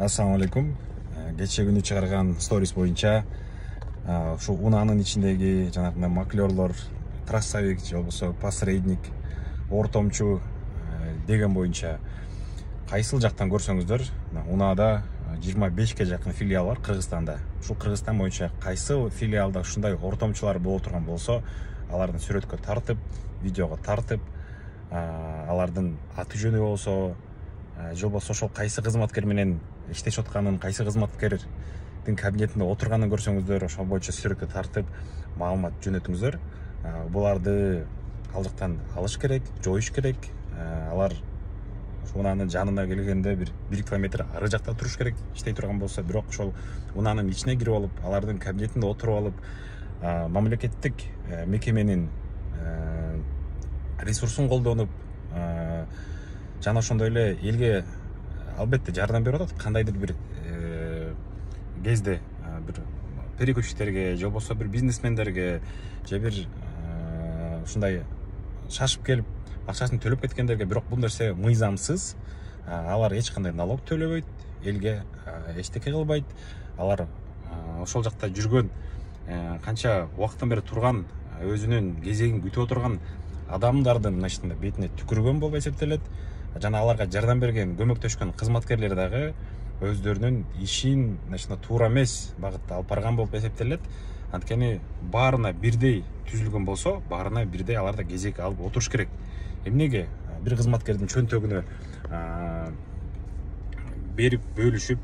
Assalamu alaikum. Кече күнү чыгарган сторис боюнча ушу унаанын ичиндеги жанагындай маклерлор, трассовик же болбосо посредник, ортомчу деген боюнча кайсыл жактан көрсөңүздөр, унаада 25 жакын филиал бар Кыргызстанда. Ушул Кыргызстан боюнча кайсы филиалда ушундай ортомчулар боло турган болсо, алардын сүрөткө тартып, видеого тартып, алардын аты жөнү болсо, же болбосо ошол кайсы кызматкер менен иштешип атканын, кайсы кызматкердин кабинетинде отурганын көрсөңүздөр, ошол боюнча сүрөткө тартып маалымат жөнөтүңүздөр. Буларды ал жактан алыш керек, жоюш керек. Алар унаанын жанына келгенде 1 километр ары жакта туруш керек, иштей турган болсо, бирок ошол унаанын ичине кирип алып, алардын кабинетинде отуруп алып, мамлекеттик мекеменин ресурсун колдонуп, жана ошондой эле элге албетте жардам берип атат. Кандайдыр бир кезде бир перекупщиктерге же болбосо бир бизнесмендерге же бир ушундай шашып келип акчасын төлөп кеткендерге, бирок бул нерсе мыйзамсыз. Алар эч кандай налог төлөбөйт, элге эчтеке кылбайт. Алар ошол жакта жүргөн, канча убакыттан бери турган, өзүнүн кезегин күтүп отурган адамдардын бетине түкүргөн болуп эсептелет. Жана аларга жардам берген, көмөктөшкөн кызматкерлер дагы өздөрүнүн ишин туура эмес багытта алып барган болуп эсептелет. Анткени баарына бирдей түзүлгөн болсо, баарына бирдей алар да кезек алып отуруш керек. Эмнеге бир кызматкердин чөнтөгүнө берип бөлүшүп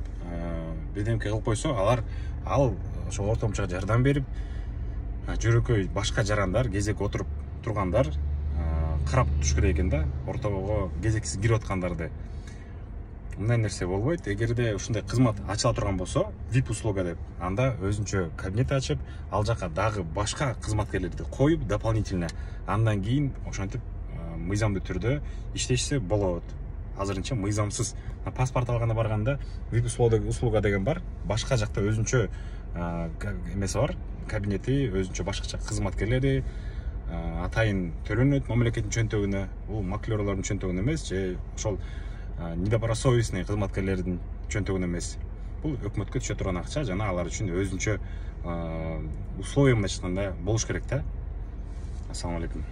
бирдемке кылып койсо, ал ошол ортомчуга жардам берип, жөрөкөй башка жарандар, кезек отуруп тургандар карап туруш керек экен да, ортого кезексиз кирип аткандарды. Мындай нерсе болбойт. Эгерде ушундай кызмат ачыла турган болсо, VIP услуга деп, анда өзүнчө кабинет ачып, ал жака дагы башка кызматкерлерди коюп дополнительно, андан кийин ошентип мыйзамдуу түрдө иштешсе болот. Азырынча мыйзамсыз. Паспорт алганда барганда VIP услуга деген бар, башка жакта өзүнчө эмеси бар, кабинети, өзүнчө башкача кызматкерлери, атайын төлөнөт мамлекеттин чөнтөгүнө. Бул маклерлордун чөнтөгүнө эмес, же ошол недобросовестный кызматкерлердин чөнтөгүнө эмес. Бул өкмөткө түшө турган акча, жана алар үчүн өзүнчө условия болуш керек да. Ассаламу алейкум.